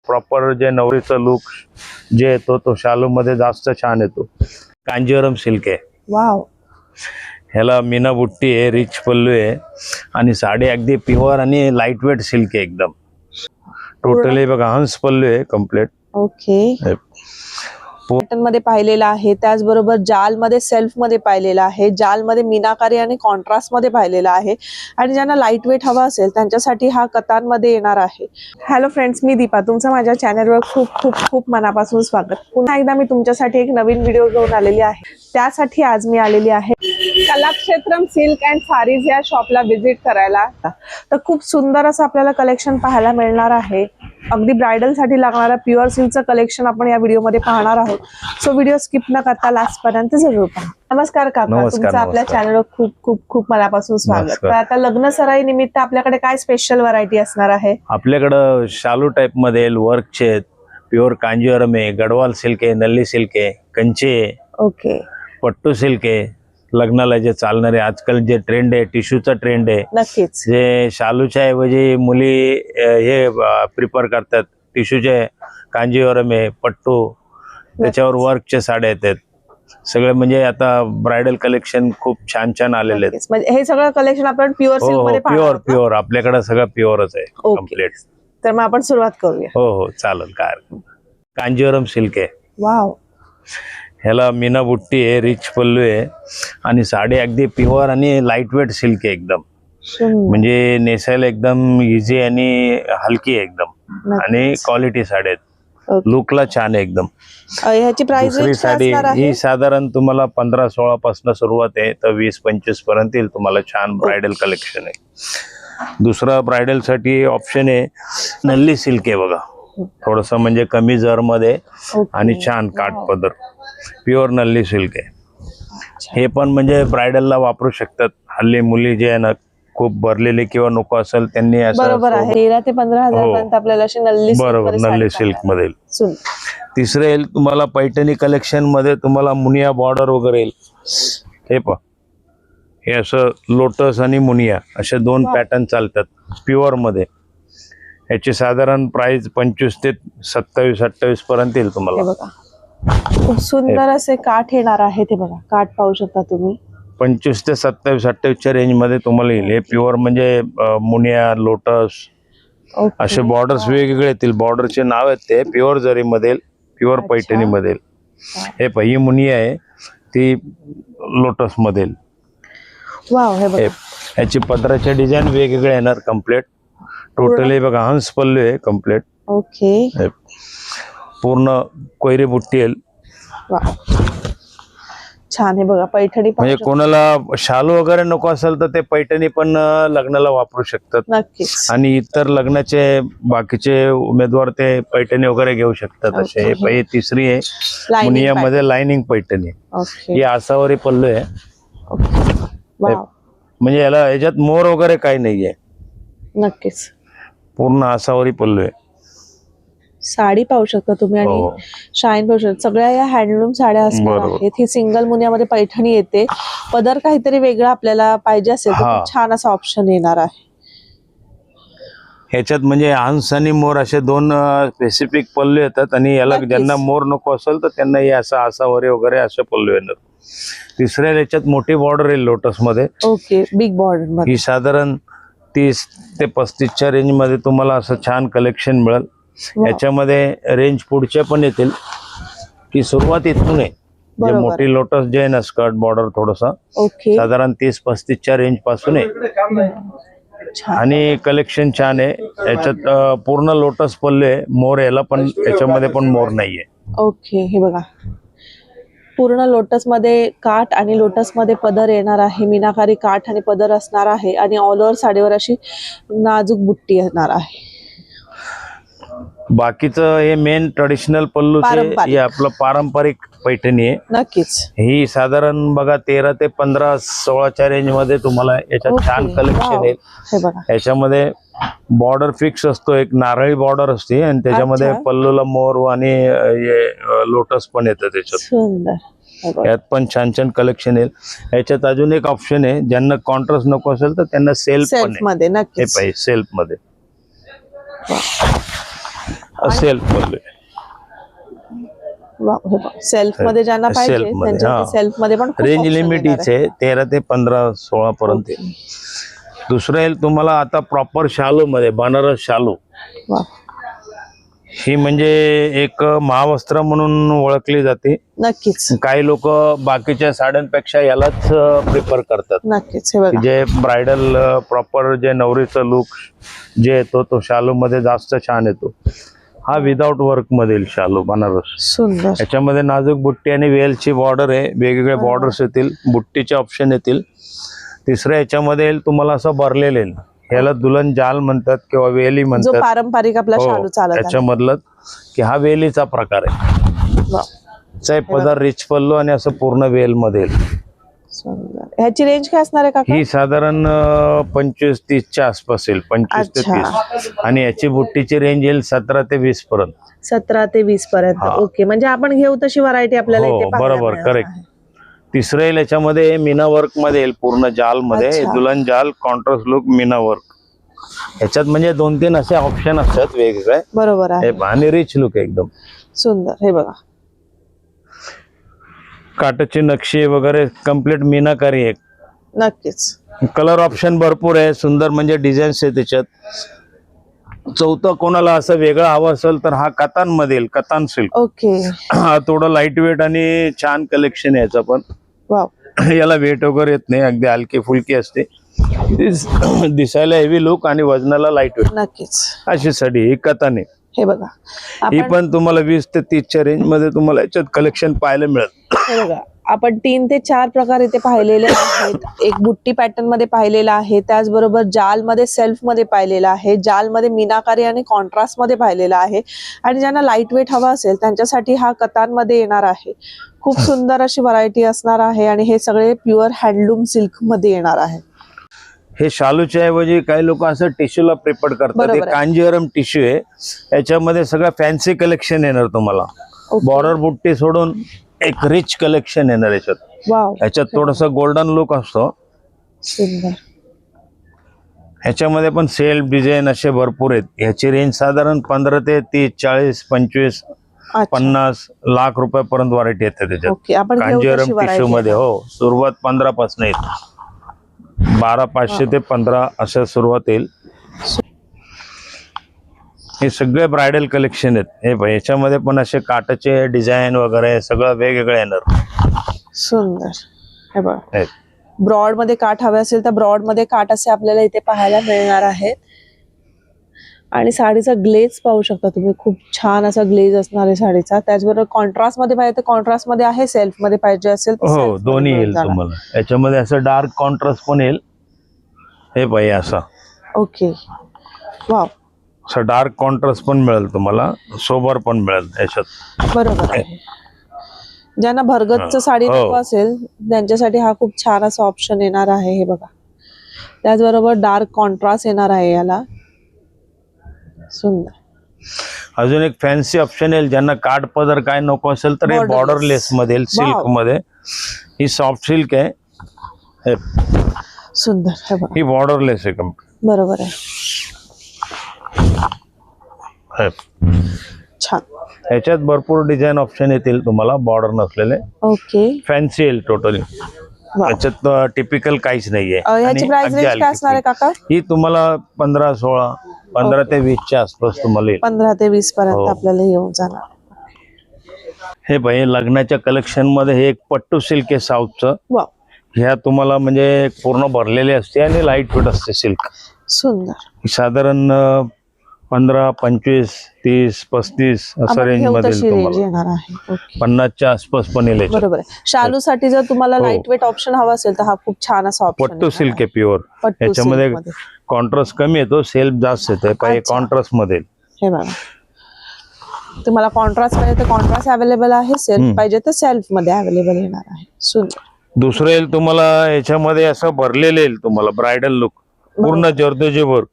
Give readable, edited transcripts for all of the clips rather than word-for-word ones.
Proper जे नवरीचा look जे येतो तो शालू मध्ये जास्त छान येतो। कांजीवरम सिल्क आहे। वाव, ह्याला मीना बुट्टी आहे, रिच पल्लू आहे आणि साडी अगदी प्युअर आणि लाईट वेट सिल्क आहे एकदम। टोटली बघा हंस पल्लू आहे कम्प्लीट। ओके, पॅटर्न मध्ये पाहिलेला आहे, त्याचबरोबर जाल मध्ये सेल्फ मध्ये पाहिलेला आहे, जाल मध्ये मीनाकारी आणि कॉन्ट्रास्ट मध्ये पाहिलेला आहे आणि ज्यांना लाईट वेट हवा असेल त्यांच्यासाठी हा कतान मध्ये येणार आहे। हॅलो फ्रेंड्स, मी दीपा, तुमचं माझ्या चॅनलवर खूप खूप खूप मनापासून स्वागत। पुन्हा एकदा मी तुमच्यासाठी एक नवीन व्हिडिओ घेऊन आलेली आहे। त्यासाठी आज मी आलेली आहे कलाक्षेत्रम सिल्क अँड सारीज या शॉपला व्हिजिट करायला। तर खूप सुंदर असं आपल्याला कलेक्शन पाहायला मिळणार आहे। अगदी ब्रायडल साठी लागणारा प्युअर सिल्कचं कलेक्शन आपण या व्हिडिओमध्ये पाहणार आहोत। सो व्हिडिओ स्किप न करता लास्ट पर्यंत जरूर पहा। नमस्कार काका, तुमचं आपल्या चॅनलवर खूप खूप खूप मनापासून स्वागत। तर आता लग्न सराई निमित्त आपल्याकडे काय स्पेशल व्हरायटी असणार आहे? आपल्याकडे शालू टाइप मध्ये वर्कचे प्युअर कांजीवरम आहे, गडवाल सिल्क आहे, नल्ली सिल्क आहे, कंची आहे, ओके, पट्टू सिल्क आहे। लग्नाला जे चालणारे आजकाल जे ट्रेंड आहे टिश्यूचा ट्रेंड आहे, नक्कीच जे शालूच्या ऐवजी मुली हे प्रिफर करतात टिश्यूचे कांजीवरम आहे, पट्टू, त्याच्यावर वर्कच्या साड्या येतात सगळे। म्हणजे आता ब्रायडल कलेक्शन खूप छान छान आलेले आहेत। म्हणजे हे सगळं कलेक्शन आपण प्युअर सिल्क मध्ये पाहणार प्युअर आपल्याकडे सगळं प्युअरच आहे कम्प्लीट। तर मग आपण सुरुवात करूया। हो चालेल, काय कांजीवरम सिल्क आहे। वाव, ह्याला मीना बुट्टी आहे, रिच पल्लू आहे आणि साडी अगदी प्युअर आणि लाईट वेट सिल्क आहे एकदम। म्हणजे नेसायला एकदम इझी आणि हलकी आहे एकदम आणि क्वालिटी साडी आहेत। लुकला छान आहे एकदम। ह्याची प्राइस दुसरी साडी ही साधारण तुम्हाला 15-16 पासून सुरुवात आहे तर 20-25 पर्यंत येईल तुम्हाला। छान ब्रायडल कलेक्शन आहे। दुसरा ब्रायडल साठी ऑप्शन आहे नल्ली सिल्क आहे बघा, थोडस म्हणजे कमी जर मध्ये आणि छान काठ पदर, प्युअर नल्ली सिल्क आहे। हे पण म्हणजे ब्रायडलला वापरू शकतात। हल्ली मुली जे आहे ना खूप भरलेले किंवा नको असेल त्यांनी असं, बरोबर आहे, 13 ते 15,000 पर्यंत आपल्याला अशी नल्ली बरोबर नल्ली सिल्क मध्ये। तिसरे येईल तुम्हाला पैठणी कलेक्शन मध्ये, तुम्हाला मुनिया बॉर्डर वगैरे येईल। हे पहा, हे असं लोटस आणि मुनिया असे दोन पॅटर्न चालतात प्युअर मध्ये। याची साधारण प्राइस 25 ते 27-28 पर्यंत येईल तुम्हाला। खूप सुंदर असे काठ येणार आहे, ते बघा काठ पाहू शकता तुम्ही। 25 ते 27-28च्या रेंज मध्ये तुम्हाला येईल। हे प्युअर म्हणजे मुनिया, लोटस असे बॉर्डर्स वेगवेगळे येतील। बॉर्डरचे नाव आहेत ते प्युअर जरी मध्ये, प्युअर पैठणी मध्ये। हे ही मुनिया आहे, ती लोटस मध्ये। याची पदराचे डिझाईन वेगवेगळे येणार कम्प्लीट। टोटली बघा हंस पल्लू आहे कम्प्लीट। ओके, पूर्ण कोयरी बुट्टी येईल। छान आहे बघा पैठणी। म्हणजे कोणाला शालू वगैरे नको असेल तर ते पैठणी पण लग्नाला वापरू शकतात। नक्कीच, आणि इतर लग्नाचे बाकीचे उमेदवार ते पैठणी वगैरे घेऊ शकतात असे। हे तिसरी आहे मुनिया मध्ये लाइनिंग पैठणी, ही आसावरी पल्लू आहे। म्हणजे याच्यात मोर वगैरे काही नाहीये, नक्कीच पूर्ण आसावरी पल्लू आहे। साडी पाहू शकता तुम्ही आणि शाईन पाहू शकता। सगळ्या या हँडलूम साड्या असणार आहेत। ही सिंगल मुनियामध्ये पैठणी येते। पदर काहीतरी वेगळं आपल्याला पाहिजे असेल तर छान असा ऑप्शन येणार आहे। ह्याच्यात म्हणजे हंस आणि मोर असे दोन स्पेसिफिक पल्लू येतात आणि याला ज्यांना मोर नको असेल तर त्यांना हे असं आसावरी वगैरे असे पल्लू येणार। तिसऱ्या याच्यात मोठी बॉर्डर येईल लोटस मध्ये। Okay, big border. ही साधारण 30 ते 35च्या रेंज मध्ये तुम्हाला असं छान कलेक्शन मिळेल। याच्यामध्ये रेंज पुढच्या पण येतील की सुरुवात इथून आहे। जे मोठी लोटस जे आहे ना स्कर्ट बॉर्डर थोडसा साधारण 30-35च्या रेंज पासून आहे आणि कलेक्शन छान आहे। याच्यात पूर्ण लोटस पल्लू आहे, मोर याला पण याच्यामध्ये पण मोर नाहीये। ओके, हे बघा पूर्ण लोटस मध्ये काठ आणि लोटस मध्ये पदर येणार आहे। मीनाकारी काठ आणि पदर असणार आहे आणि ऑल ओव्हर साडीवर अशी नाजूक बुट्टी येणार आहे। बाकीचं हे मेन ट्रेडिशनल पल्लू हे आपलं पारंपरिक पैठणी आहे। नक्कीच, ही साधारण बघा 13 ते 15-16च्या रेंज मध्ये तुम्हाला याच्यात छान कलेक्शन येईल। याच्यामध्ये बॉर्डर फिक्स असतो, एक नारळी बॉर्डर असते आणि त्याच्यामध्ये पल्लूला मोर आणि लोटस पण येतं त्याच्यात। सुंदर, यात पण छान छान कलेक्शन येईल। याच्यात अजून एक ऑप्शन आहे, ज्यांना कॉन्ट्रास्ट नको असेल तर त्यांना सेल्फ पण आहे। मध्ये नक्कीच सेल्फ मध्ये सेल्फ मध्ये सेल्फ मध्ये ज्यांना पाहिजे सेल्फ मध्ये, त्यांच्या हा. सेल्फ मध्ये पण खूप रेंज option लिमिट येणार हीच आहे 13 ते 15 16 पर्यंत आहे. दुसरं येईल तुम्हाला आता प्रॉपर शालू मध्ये बनारस शालू. वा, ही म्हणजे एक महावस्त्र म्हणून ओळखली जाते. नक्कीच काही लोक बाकीच्या साड्यांपेक्षा यालाच प्रिफर करतात. नक्कीच. हे बघा, जे ब्रायडल प्रॉपर जे नवरीचं लुक जे येतो तो शालू मध्ये जास्त छान येतो. हा विदाउट वर्क मध्ये शालू बनारस. सुंदर. याच्यामध्ये नाजूक बुट्टी आणि वेलची बॉर्डर आहे. वेगवेगळे बॉर्डर्स येतील, बुट्टीचे ऑप्शन येतील. तिसऱ्या याच्यामध्ये येईल तुम्हाला असं भरलेले येईल. याला दुल्हन जाल म्हणतात किंवा वेली जो म्हणतात. पारंपरिक आपला शालू चालत आहे. याच्यामधलं की हा वेलीचा प्रकार आहे. वा, चा पदर रिच पल्लू आणि असं पूर्ण वेल मध्ये येईल. सुंदर. ह्याची रेंज काय असणार आहे काका? ही साधारण 25-30च्या आसपास येईल. 25 ते 30. आणि याची बुट्टीची रेंज येईल 17 ते 20 पर्यंत. 17 ते 20 पर्यंत. हा. ओके, म्हणजे आपण घेऊ तशी व्हरायटी आपल्याला हो, इथे पाहायला बरोबर, मिळणार करेक्ट. आहे. तिसरं येईल याच्यामध्ये मीना वर्क मध्ये येईल, पूर्ण जाल मध्ये. अच्छा. दुल्हन जाल, कॉन्ट्रास्ट लुक, मीना वर्क. याच्यात म्हणजे 2-3 असे ऑप्शन असतात वेगवेगळे. बरोबर आहे. आणि रिच लुक एकदम सुंदर. हे बघा, काटाची नक्षी वगैरे कम्प्लीट मीनाकारी आहे. नक्कीच. कलर ऑप्शन भरपूर आहे. सुंदर म्हणजे डिझाईन्स आहे त्याच्यात. चौथं कोणाला असं वेगळं हवं असेल तर हा कतान मध्ये येईल, कतान सिल्क. ओके. हा थोडं लाईट वेट आणि छान कलेक्शन आहे याचं पण. वाव, याला वेट वगैरे येत नाही, अगदी हलकी फुलकी असते. दिसायला हेवी लुक आणि वजनाला लाईट वेट नक्कीच. अशी साडी ही कतान आहे. हे बघा, ही आपण पण तुम्हाला 20 ते 30च्या रेंज मध्ये तुम्हाला याच्यात कलेक्शन पाहायला मिळेल. हे बघा, आपण 3 ते 4 प्रकार इथे पाहिलेले आहेत. एक बुट्टी पॅटर्न मध्ये पाहिलेला आहे, त्याचबरोबर जाल मध्ये सेल्फ मध्ये पाहिलेला आहे, जाल मध्ये मीनाकारी आणि कॉन्ट्रास्ट मध्ये पाहिलेला आहे. आणि ज्यांना लाईट वेट हवा असेल त्यांच्यासाठी हा कतान मध्ये येणार आहे. खूप सुंदर अशी व्हरायटी असणार आहे आणि हे सगळे प्युअर हँडलूम सिल्क मध्ये येणार आहे. हे शालूच्या ऐवजी काही लोक असं टिश्यूला प्रिफर करतात. बरोबर हे आहे. कांजीवरम टिश्यू आहे. याच्यामध्ये सगळं फॅन्सी कलेक्शन येणार तुम्हाला. ओके. बॉर्डर बुट्टी सोडून एक रिच कलेक्शन येणार याच्यात. वाव, याच्यात थोडस गोल्डन लुक असतो. सुंदर. ह्याच्यामध्ये पण सेल्फ डिझाईन असे भरपूर आहेत. ह्याची रेंज साधारण 15 ते 30, 40, 25, अच्छा. 50 लाख रुपयापर्यंत व्हरायटी येते त्याच्यात. ओके, आपण घेऊ तशी कांजीवरम variety टिश्यू मध्ये. आहे. हो, सुरुवात 15 पासून येईल. 12,500 ते 15 अशा सुरुवात येईल. हे सगळे ब्रायडल कलेक्शन आहेत. हे बघ, याच्यामध्ये पण असे काटाचे डिझाईन वगैरे सगळं वेगवेगळे येणार. सुंदर. हे बघा, आहेत. ब्रॉड मध्ये काठ हवे असेल तर ब्रॉड मध्ये काठ असे आपल्याला इथे पाहायला मिळणार आहेत. आणि साडीचा ग्लेज पाहू शकता तुम्ही, खूप छान असा ग्लेज असणार आहे साडीचा. त्याचबरोबर कॉन्ट्रास्ट मध्ये पाहिजे तर कॉन्ट्रास्ट मध्ये आहे, सेल्फ मध्ये पाहिजे असेल तर self हो, मध्ये दोन्ही मिळून येईल जाणार. तुम्हाला. याच्यामध्ये असं डार्क कॉन्ट्रास्ट पण येईल. हे पाहिजे असं ओके. वाव, असं डार्क कॉन्ट्रास्ट पण मिळेल तुम्हाला, सोबर पण मिळेल याच्यात. बरोबर आहे. ज्यांना भरगतचं साडी हो. नको असेल त्यांच्यासाठी हा खूप छान असा ऑप्शन येणार आहे. हे बघा, त्याचबरोबर डार्क कॉन्ट्रास्ट येणार आहे याला. सुंदर. अजून एक फॅन्सी ऑप्शन येईल. ज्यांना काठ पदर काय नको असेल तर हे Borderless. बॉर्डरलेस मध्ये येईल, सिल्क Wow. मध्ये. ही सॉफ्ट सिल्क आहे. हे सुंदर. हे बघा, ही बॉर्डरलेस आहे complete. बरोबर आहे. हे. छान. ह्याच्यात भरपूर डिझाईन ऑप्शन येतील तुम्हाला, बॉर्डर नसलेले. ओके. फॅन्सी येईल टोटली. वाव. याच्यात टिपिकल काहीच नाहीये. याची आणि प्राइस अगदी रेंज काय असणार आहे हलकी. काका? ही तुम्हाला 15, 16, 15 ते 20च्या आसपास तुम्हाला येईल. 15 ते 20 पर्यंत हो. आपल्याला येऊन जाणार. हे बाई, लग्नाच्या कलेक्शन मध्ये हे एक पट्टू सिल्क आहे साऊथचं. वाव, ह्या तुम्हाला म्हणजे पूर्ण भरलेली असते आणि लाईट वेट असते सिल्क. सुंदर. साधारण 15, 25, 30, 35 असं आपण रेंज घेऊ मध्ये तशी रेंज तुम्हाला. येणार आहे. ओके. 50च्या आसपास पण येईल याच्यात. बरोबर आहे. शालू साठी जर तुम्हाला हो. लाईट वेट ऑप्शन हवा असेल तर हा खूप छान असा ऑप्शन पट्टू सिल्क आहे प्युअर. पट्टू याच्यामध्ये silk मध्ये. कॉन्ट्रास्ट कमी येतो, सेल्फ जास्त येतो. पाहिजे अच्छा. कॉन्ट्रास्ट मध्ये. हे बघा, तुम्हाला कॉन्ट्रास्ट पाहिजे तर कॉन्ट्रास्ट अवेलेबल आहे, सेल्फ पाहिजे तर सेल्फ मध्ये अवेलेबल येणार आहे. सुंदर. दुसरं येईल तुम्हाला याच्यामध्ये असं भरलेलं येईल तुम्हाला ब्रायडल लुक, पूर्ण जर्दोजी वर्क.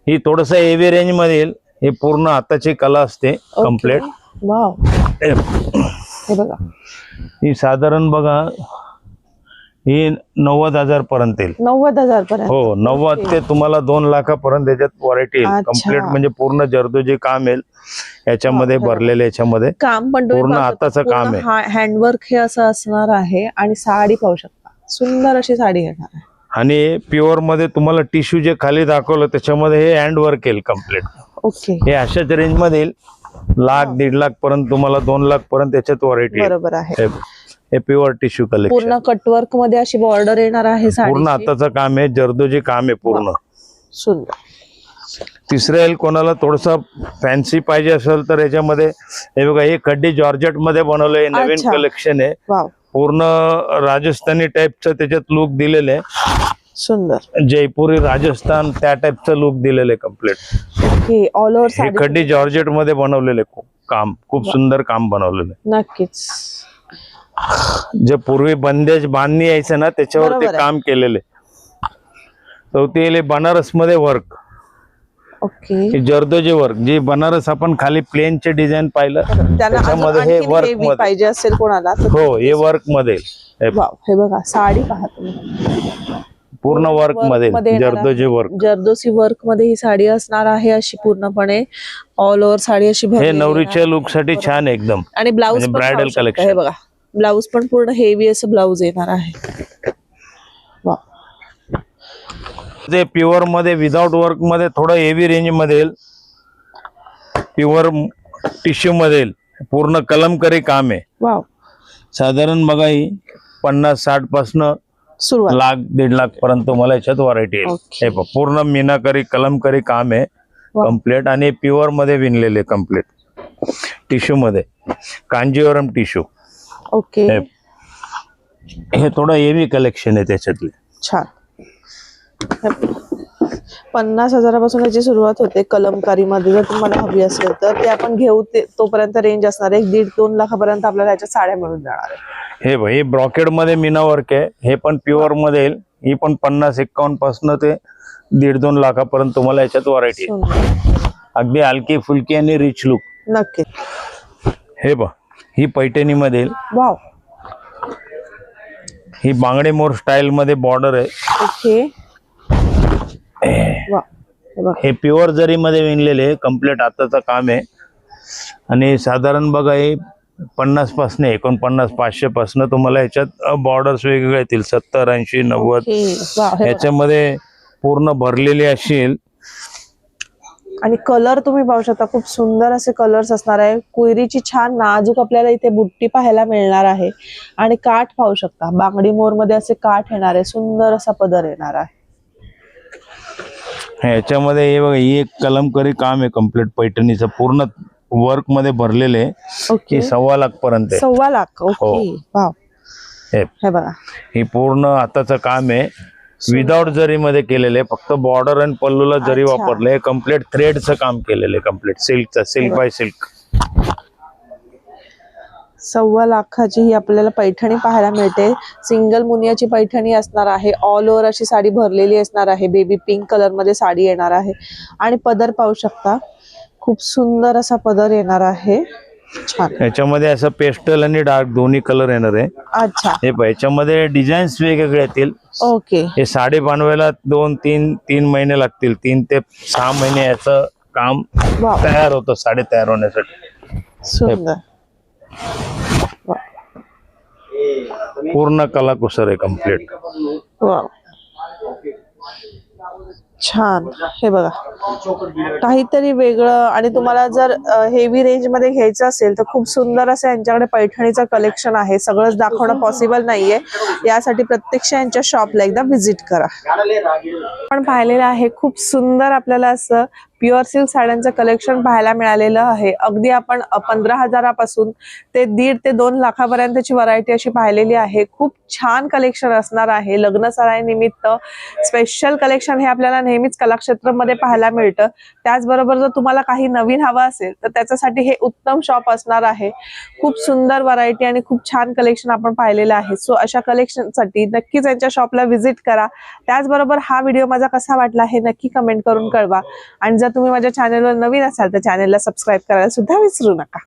ही थोडस हेवी रेंज मध्ये येईल. हे पूर्ण हाताची कला असते कम्प्लीट. वाव, हे बघा, ही साधारण बघा ही 90,000 पर्यंत येईल. 90,000 पर्यंत. हो 90 ते तुम्हाला 2 लाखापर्यंत याच्यात व्हरायटी येईल. अच्छा. कम्प्लीट म्हणजे पूर्ण जरदोजी काम येईल याच्यामध्ये, भरलेले याच्यामध्ये काम पण तुम्ही पूर्ण पाहू शकता. हाताचं काम पूर्ण आहे. हँडवर्क हे असं असणार आहे आणि साडी पाहू शकता, सुंदर अशी साडी येणार आहे. आणि प्युअर मध्ये तुम्हाला टिश्यू जे खाली दाखवलं त्याच्यामध्ये हे हँड वर्क येईल कम्प्लीट. ओके, हे अशाच रेंज मध्ये येईल. 1,00,000 1.5 पर्यंत तुम्हाला 2 लाख पर्यंत याच्यात व्हरायटी बरोबर आहे. हे प्युअर टिश्यू कलेक्शन, पूर्ण कटवर्क मध्ये अशी बॉर्डर येणार आहे साडी. पूर्ण हाताचं काम आहे, जरदोजी काम आहे पूर्ण. सुंदर. तिसरं येईल कोणाला थोडस फॅन्सी पाहिजे असेल तर याच्यामध्ये हे बघा, हे खड्डी जॉर्जेट मध्ये बनवलंय, नवीन अच्छा. कलेक्शन आहे. वाव, पूर्ण राजस्थानी टाईपचं त्याच्यात लुक दिलेलं आहे. सुंदर. जयपुरी राजस्थान त्या टाईपचं लुक दिलेलं आहे कम्प्लीट. ओके, ऑल ओव्हर हे साडी. खड्डी जॉर्जेट मध्ये बनवलेले काम, खूप सुंदर काम बनवलेलं आहे. नक्कीच. जे पूर्वी बंदेज बांधणी यायचं ना त्याच्यावर बरोबर ते आहे. काम केलेले. चौथी बनारस मध्ये वर्क, ओके, जरदोजी वर्क, जे बनारस आपण खाली प्लेनचे डिझाईन पाहिलं त्यांना त्याच्यामध्ये अजून हे आणखीन वर्क heavy मध्ये. पाहिजे असेल कोणाला तर हो हे वर्क मध्ये वाव, हे बघा साडी पहा तुम्ही. पूर्ण वर्क मध्ये येणार आहे. जरदोजी वर्क. जरदोसी वर्क मध्ये ही साडी असणार आहे, अशी पूर्णपणे ऑल ओव्हर साडी अशी हे भरलेली नवरीच्या आहे. लुक साठी छान आहे एकदम. आणि ब्लाऊज म्हणजे bridal ब्रायडल collection. हे बघा, ब्लाऊज पण पूर्ण हेवी असं ब्लाऊज येणार आहे. वाव, ते प्युअर मध्ये विदाउट वर्क मध्ये थोडं हेवी रेंज मध्ये येईल. प्युअर टिश्यू मध्ये येईल. पूर्ण कलमकारी काम आहे. वाव, साधारण बघा ही 50-60 पासन सुरुवात. 1,00,000 1.5 पर्यंत तुम्हाला याच्यात व्हरायटी येईल. Okay. हे पहा, पूर्ण मीनाकारी कलमकारी काम आहे कम्प्लीट, आणि प्युअर मध्ये विणलेले कम्प्लीट टिश्यू मध्ये, कांजीवरम टिश्यू. ओके, हे थोडं हेवी कलेक्शन आहे त्याच्यातले. छान. 50,000पासून याची सुरुवात होते कलमकारी मध्ये. जर तुम्हाला हवी असेल तर ते आपण घेऊ, तोपर्यंत रेंज असणार आहे. 1.5-2 लाखापर्यंत आपल्याला याच्या साड्या मिळून जाणार आहे. हे भाई हे ब्रॉकेड मध्ये मीना वर्क आहे. हे पण प्युअर मध्ये येईल. ही पण 50-51 पासून ते 1.5-2 लाखापर्यंत तुम्हाला याच्यात व्हरायटी आहे. सुंदर. अगदी हलकी फुलकी आणि रिच लुक. नक्की. हे बघ, ही पैठणी मध्ये येईल. वाव, ही बांगडे मोर स्टाईल मध्ये बॉर्डर आहे. ओके. वाव, हे बघा. हे प्युअर जरी मध्ये विणलेले कम्प्लीट हाताचं काम आहे. आणि साधारण बघा हे 50 पासून 49 500 पासून तुम्हाला याच्यात बॉर्डर्स वेगवेगळे येतील. 70 80 90 ओके. वाव, हे बघा. याच्यामध्ये पूर्ण भरलेली असेल. आणि कलर तुम्ही पाहू शकता, खूप सुंदर असे कलर्स असणार आहे. कुयरीची छान नाजूक आपल्याला इथे बुट्टी पाहायला मिळणार आहे. आणि काठ पाहू शकता, बांगडी मोर मध्ये असे काठ येणार आहे. सुंदर असा पदर येणार आहे. ह्याच्यामध्ये हे बघा, ही एक कलमकारी काम आहे कम्प्लीट पैठणीचं, पूर्ण वर्क मध्ये भरलेले. ओके, ही 1.25 लाख पर्यंत आहे. 1.25 लाख. ओके. हो. वाव, हे हे बघा. ही पूर्ण हाताचं काम आहे, विदाउट जरी मध्ये केलेले. फक्त बॉर्डर आणि पल्लूला जरी अच्छा. वापरले. कम्प्लीट थ्रेडचं काम केलेलं आहे, कम्प्लीट सिल्कचं, सिल्क बाय सिल्क. 1.25 लाखाची ही आपल्याला पैठणी पाहायला मिळते. सिंगल मुनियाची पैठणी असणार आहे. ऑल ओव्हर अशी साडी भरलेली असणार आहे. बेबी पिंक कलर मध्ये साडी येणार आहे. आणि पदर पाहू शकता, खूप सुंदर असा पदर येणार आहे. छान. याच्यामध्ये असं पेस्टल आणि डार्क दोन्ही कलर येणार आहे. अच्छा. हे पहा, याच्यामध्ये डिझाईन्स वेगवेगळे येतील. ओके. हे साडी बनवायला 2-3 महिने लागतील. 3 ते 6 महिने याचं काम वाव, तयार होतं, साडी तयार होण्यासाठी. सुंदर. पूर्ण कलाकुसर आहे कम्प्लीट. वाव, छान. हे बघा, काहीतरी वेगळं. आणि तुम्हाला जर हेवी रेंज मध्ये घ्यायचं असेल तर खूप सुंदर असं यांच्याकडे पैठणीचं कलेक्शन आहे. सगळंच दाखवणं पॉसिबल नाहीये, यासाठी प्रत्यक्ष यांच्या शॉपला एकदा व्हिजिट करा. आपण पाहिलेलं आहे खूप सुंदर आपल्याला असं प्युअर सिल्क साड्यांचं कलेक्शन पाहायला मिळालेलं आहे. अगदी आपण 15,000पासून ते 1.5 ते 2 लाखापर्यंतची व्हरायटी अशी पाहिलेली आहे. खूप छान कलेक्शन असणार आहे. लग्न सराईनिमित्त स्पेशल कलेक्शन हे आपल्याला नेहमीच कलाक्षेत्रामध्ये पाहायला मिळतं. त्याचबरोबर जर तुम्हाला काही नवीन हवं असेल तर त्याच्यासाठी हे उत्तम शॉप असणार आहे. खूप सुंदर व्हरायटी आणि खूप छान कलेक्शन आपण पाहिलेलं आहे. सो अशा कलेक्शनसाठी नक्कीच यांच्या शॉपला व्हिजिट करा. त्याचबरोबर हा व्हिडिओ माझा कसा वाटला हे नक्की कमेंट करून कळवा. आणि जर तुम्ही माझ्या चॅनलवर नवीन असाल तर चॅनलला सबस्क्राईब करायला सुद्धा विसरू नका.